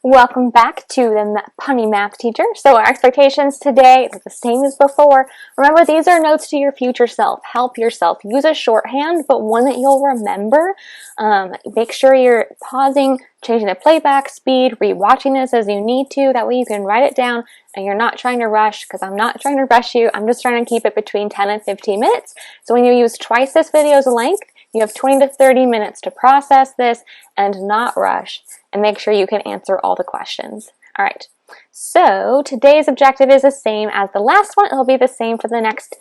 Welcome back to the Punny Math Teacher. So our expectations today are the same as before. Remember, these are notes to your future self. Help yourself. Use a shorthand, but one that you'll remember. Make sure you're pausing, changing the playback speed, rewatching this as you need to. That way you can write it down and you're not trying to rush, because I'm not trying to rush you. I'm just trying to keep it between 10 and 15 minutes. So when you use twice this video's length, you have 20 to 30 minutes to process this and not rush, and make sure you can answer all the questions. All right, so today's objective is the same as the last one. It'll be the same for the next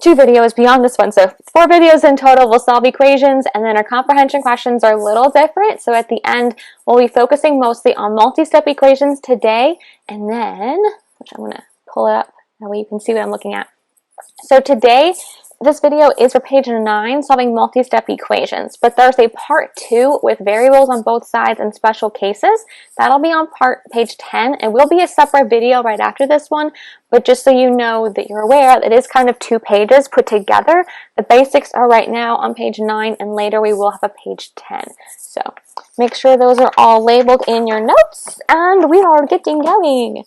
2 videos beyond this one. So 4 videos in total. We'll solve equations, and then our comprehension questions are a little different. So at the end, we'll be focusing mostly on multi-step equations today, and then, which I'm going to pull it up, that way you can see what I'm looking at. So today, this video is for page 9, solving multi-step equations, but there's a part 2 with variables on both sides and special cases. That'll be on page 10, and will be a separate video right after this one, but just so you know that you're aware, it is kind of 2 pages put together. The basics are right now on page 9, and later we will have a page 10. So make sure those are all labeled in your notes, and we are getting going.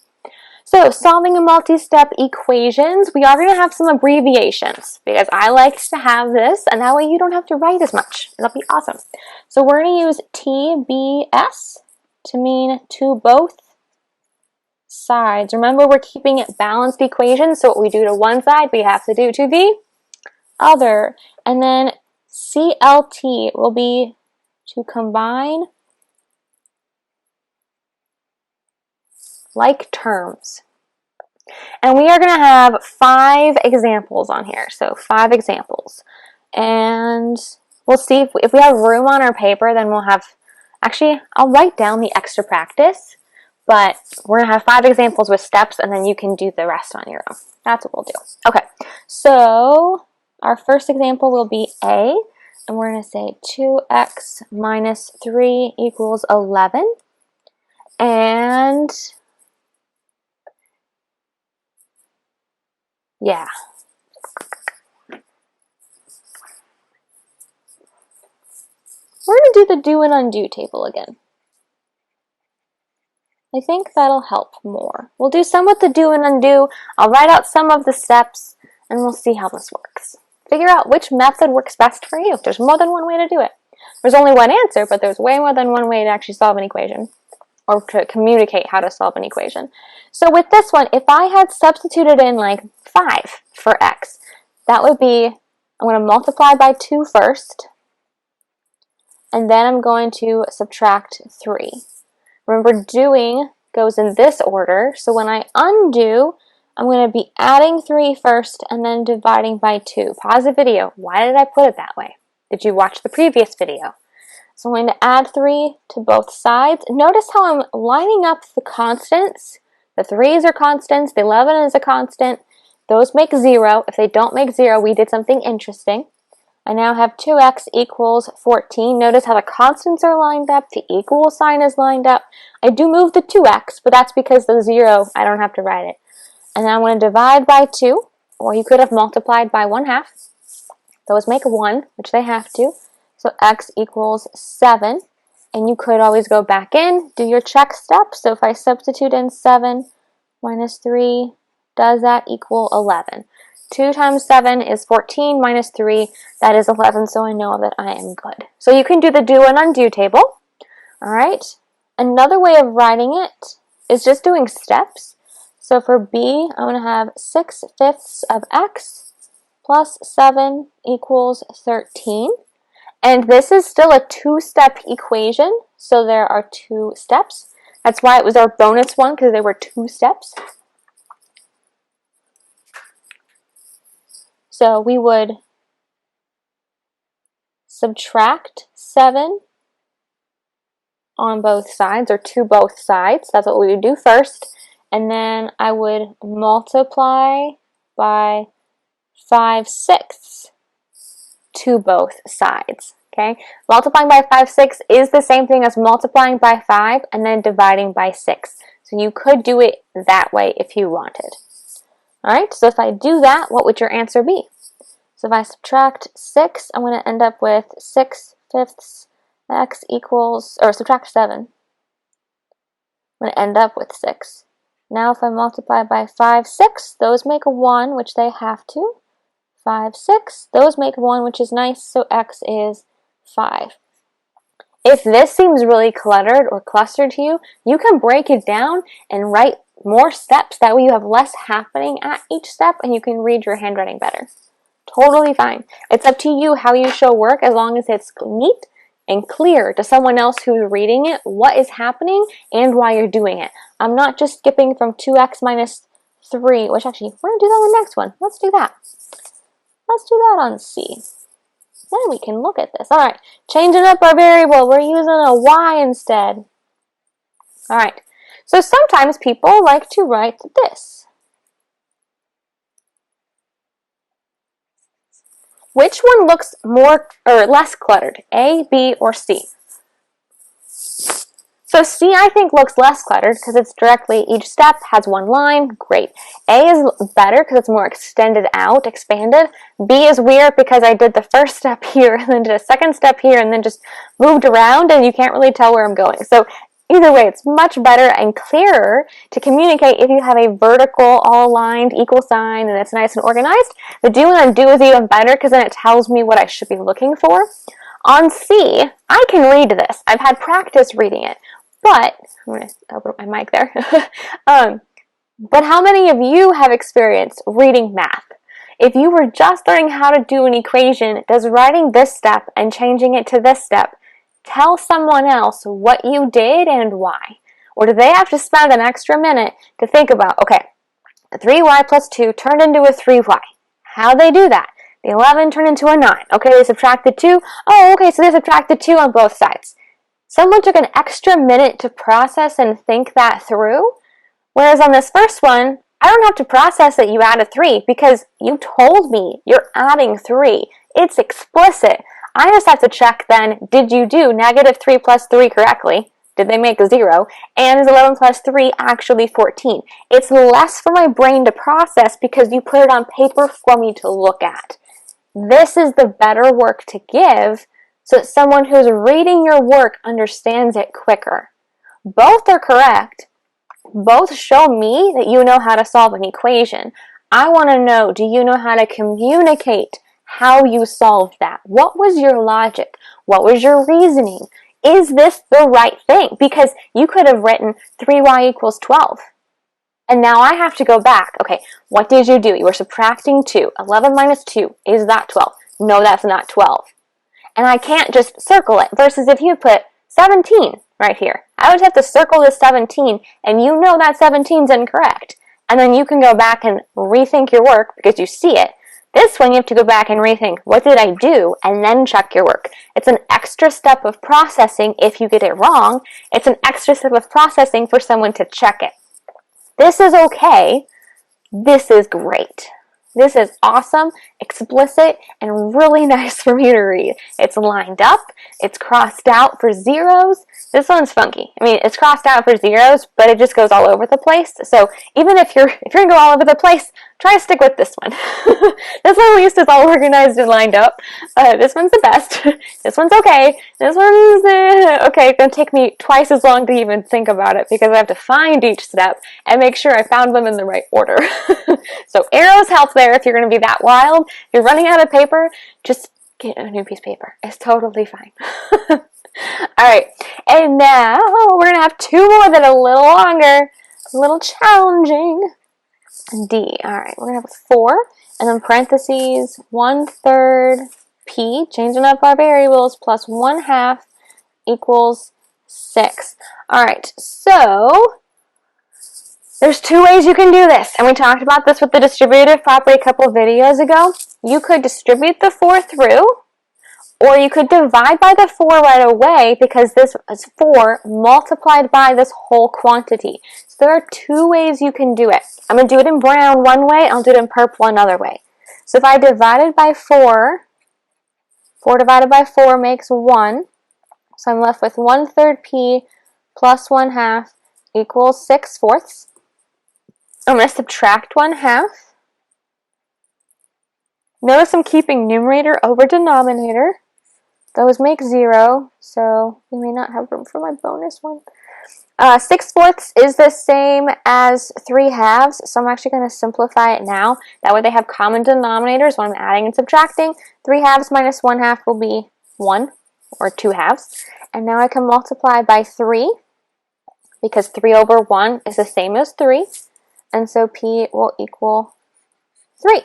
So, solving a multi-step equations, we are going to have some abbreviations because I like to have this, and that way you don't have to write as much. It'll be awesome. So, we're going to use TBS to mean to both sides. Remember, we're keeping it balanced equations, so what we do to one side, we have to do to the other. And then CLT will be to combine like terms. And we are going to have 5 examples on here. So 5 examples. And we'll see if we have room on our paper, then we'll have, actually, I'll write down the extra practice, but we're going to have 5 examples with steps, and then you can do the rest on your own. That's what we'll do. Okay, so our first example will be A, and we're going to say 2x minus 3 equals 11. And yeah. We're going to do the do and undo table again. I think that'll help more. We'll do some with the do and undo. I'll write out some of the steps, and we'll see how this works. Figure out which method works best for you. There's more than one way to do it. There's only one answer, but there's way more than one way to actually solve an equation, or to communicate how to solve an equation. So with this one, if I had substituted in like 5 for x, that would be, I'm going to multiply by 2 first, and then I'm going to subtract 3. Remember, doing goes in this order, so when I undo, I'm going to be adding 3 first and then dividing by 2. Pause the video. Why did I put it that way? Did you watch the previous video? So I'm going to add 3 to both sides. Notice how I'm lining up the constants. The 3's are constants, the 11 is a constant. Those make 0. If they don't make 0, we did something interesting. I now have 2x equals 14. Notice how the constants are lined up, the equal sign is lined up. I do move the 2x, but that's because the 0, I don't have to write it. And then I'm going to divide by 2, or you could have multiplied by 1/2. Those make 1, which they have to. So x equals 7, and you could always go back in, do your check step. So if I substitute in 7 minus 3, does that equal 11? 2 times 7 is 14 minus 3, that is 11, so I know that I am good. So you can do the do and undo table. All right. Another way of writing it is just doing steps. So for B, I'm going to have 6/5 of x plus 7 equals 13. And this is still a 2-step equation, so there are 2 steps. That's why it was our bonus one, because there were 2 steps. So we would subtract 7 on both sides, or to both sides. That's what we would do first. And then I would multiply by 5/6 to both sides. Okay, multiplying by 5/6 is the same thing as multiplying by 5 and then dividing by 6. So you could do it that way if you wanted. Alright, so if I do that, what would your answer be? So if I subtract 6, I'm going to end up with 6/5 x equals, or subtract 7. I'm going to end up with 6. Now if I multiply by 5, 6, those make a 1, which they have to. 5, 6, those make 1, which is nice, so x is 5. If this seems really cluttered or clustered to you, you can break it down and write more steps. That way you have less happening at each step and you can read your handwriting better. Totally fine. It's up to you how you show work, as long as it's neat and clear to someone else who's reading it what is happening and why you're doing it. I'm not just skipping from 2x minus 3, which actually, we're going to do that on the next one. Let's do that. Let's do that on C. Then we can look at this. Alright, changing up our variable. We're using a y instead. Alright, so sometimes people like to write this. Which one looks more or less cluttered, A, B, or C? So C, I think, looks less cluttered because it's directly, each step has one line. Great. A is better because it's more extended out, expanded. B is weird because I did the first step here and then did a second step here and then just moved around and you can't really tell where I'm going. So either way, it's much better and clearer to communicate if you have a vertical, all aligned, equal sign, and it's nice and organized. The do and undo is even better because then it tells me what I should be looking for. On C, I can read this. I've had practice reading it. But, I'm going to open up my mic there. But how many of you have experienced reading math? If you were just learning how to do an equation, does writing this step and changing it to this step tell someone else what you did and why? Or do they have to spend an extra minute to think about, okay, the 3y plus 2 turned into a 3y. How'd they do that? The 11 turned into a 9. Okay, they subtracted 2. Oh, okay, so they subtracted 2 on both sides. Someone took an extra minute to process and think that through, whereas on this first one, I don't have to process that you added 3 because you told me you're adding 3. It's explicit. I just have to check then, did you do negative 3 plus 3 correctly? Did they make a 0? And is 11 plus 3 actually 14? It's less for my brain to process because you put it on paper for me to look at. This is the better work to give so that someone who's reading your work understands it quicker. Both are correct. Both show me that you know how to solve an equation. I want to know, do you know how to communicate how you solved that? What was your logic? What was your reasoning? Is this the right thing? Because you could have written 3y equals 12. And now I have to go back. Okay, what did you do? You were subtracting 2. 11 minus 2, is that 12? No, that's not 12. And I can't just circle it. Versus if you put 17 right here, I would have to circle the 17, and you know that 17 is incorrect. And then you can go back and rethink your work because you see it. This one, you have to go back and rethink, what did I do? And then check your work. It's an extra step of processing if you get it wrong. It's an extra step of processing for someone to check it. This is okay. This is great. This is awesome, explicit, and really nice for me to read. It's lined up. It's crossed out for zeros. This one's funky. I mean, it's crossed out for zeros, but it just goes all over the place. So even if you're gonna go all over the place, try to stick with this one. This one at least is all organized and lined up. This one's the best. This one's okay. This one's okay. It's gonna take me twice as long to even think about it because I have to find each step and make sure I found them in the right order. So arrows help there if you're gonna be that wild. If you're running out of paper, just get a new piece of paper. It's totally fine. Alright, and now we're going to have 2 more that are a little longer, a little challenging. D. Alright, we're going to have 4, and then parentheses, 1/3 P, changing up our variables, plus 1/2 equals 6. Alright, so there's 2 ways you can do this, and we talked about this with the distributive property a couple videos ago. You could distribute the 4 through, or you could divide by the 4 right away because this is 4 multiplied by this whole quantity. So there are 2 ways you can do it. I'm going to do it in brown one way, I'll do it in purple another way. So if I divided by 4, 4 divided by 4 makes 1. So I'm left with 1/3 P plus 1/2 equals 6/4. I'm going to subtract 1/2. Notice I'm keeping numerator over denominator. those make 0, so we may not have room for my bonus one. 6/4 is the same as 3/2, so I'm actually going to simplify it now. That way they have common denominators when I'm adding and subtracting. 3/2 minus 1/2 will be 1, or 2/2. And now I can multiply by 3, because 3 over 1 is the same as 3, and so P will equal 3.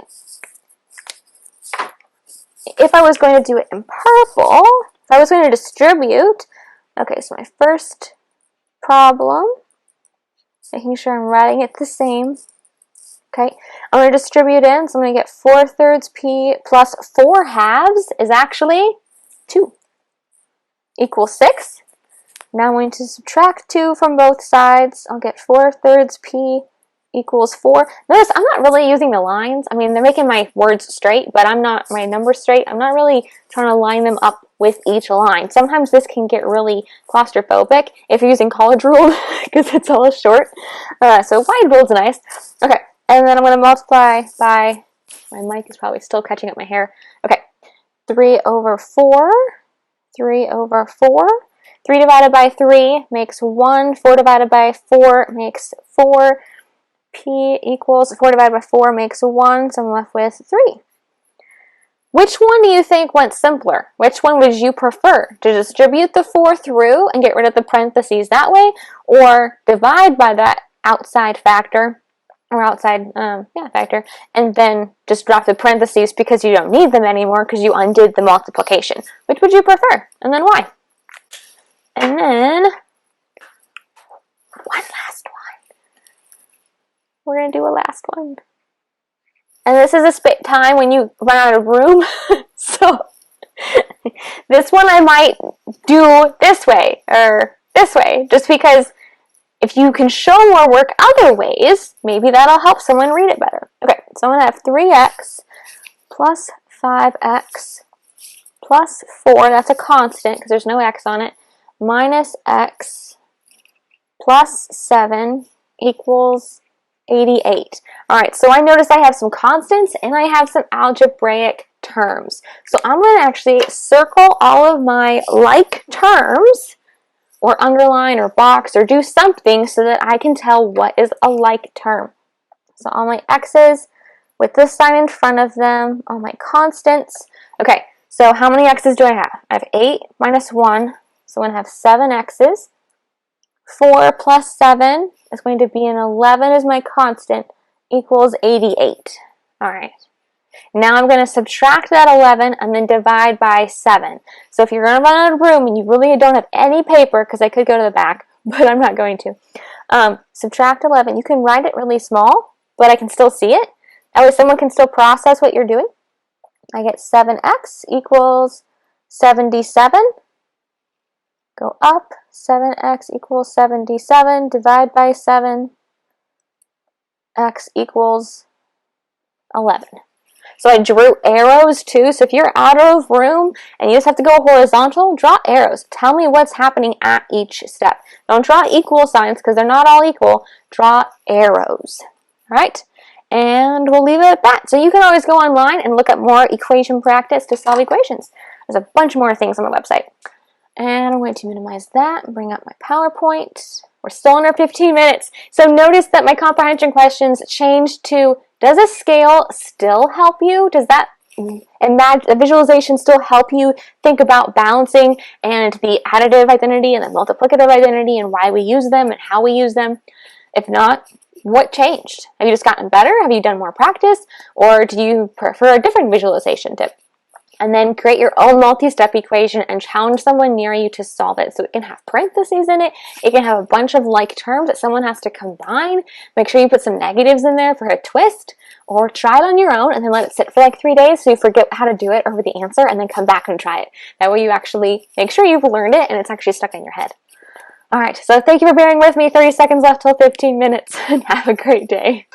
If I was going to do it in purple, if I was going to distribute, okay, so my first problem, making sure I'm writing it the same. Okay, I'm going to distribute in, so I'm going to get 4/3 P plus 4/2 is actually 2, equals 6. Now I'm going to subtract 2 from both sides. I'll get 4/3 P equals 4. Notice I'm not really using the lines. I mean, they're making my words straight, but I'm not, my numbers straight. I'm not really trying to line them up with each line. Sometimes this can get really claustrophobic if you're using college rule because it's all short. So wide rule's nice. Okay, and then I'm going to multiply by, my mic is probably still catching up my hair. Okay, 3 over 4, 3 over 4. 3 divided by 3 makes 1. 4 divided by 4 makes 4. P equals 4 divided by 4 makes 1, so I'm left with 3. Which one do you think went simpler? Which one would you prefer? To distribute the 4 through and get rid of the parentheses that way, or divide by that outside factor, or outside factor, and then just drop the parentheses because you don't need them anymore because you undid the multiplication? Which would you prefer, and then why? And then one last one. We're going to do a last one. And this is a time when you run out of room. So this one I might do this way or this way, just because if you can show more work other ways, maybe that'll help someone read it better. Okay, so I'm going to have 3x plus 5x plus 4, that's a constant because there's no x on it, minus x plus 7 equals 88. Alright, so I notice I have some constants and I have some algebraic terms. So I'm going to actually circle all of my like terms, or underline or box or do something so that I can tell what is a like term. So all my x's with this sign in front of them, all my constants. Okay, so how many x's do I have? I have 8 minus 1, so I'm going to have 7 x's. 4 plus 7 is going to be an 11 as my constant, equals 88. Alright. Now I'm going to subtract that 11 and then divide by 7. So if you're going to run out of room and you really don't have any paper, because I could go to the back, but I'm not going to, subtract 11. You can write it really small, but I can still see it. That way someone can still process what you're doing. I get 7x equals 77. Go up, 7x equals 77, divide by 7, x equals 11. So I drew arrows too, so if you're out of room and you just have to go horizontal, draw arrows. Tell me what's happening at each step. Don't draw equal signs because they're not all equal. Draw arrows. Alright? And we'll leave it at that. So you can always go online and look at more equation practice to solve equations. There's a bunch more things on the website. And I'm going to minimize that and bring up my PowerPoint. We're still under 15 minutes. So notice that my comprehension questions changed to, does a scale still help you? Does that visualization still help you think about balancing and the additive identity and the multiplicative identity and why we use them and how we use them? If not, what changed? Have you just gotten better? Have you done more practice? Or do you prefer a different visualization tip? And then create your own multi-step equation and challenge someone near you to solve it. So it can have parentheses in it. It can have a bunch of like terms that someone has to combine. Make sure you put some negatives in there for a twist. Or try it on your own and then let it sit for like 3 days so you forget how to do it or the answer and then come back and try it. That way you actually make sure you've learned it and it's actually stuck in your head. Alright, so thank you for bearing with me. 30 seconds left till 15 minutes and have a great day.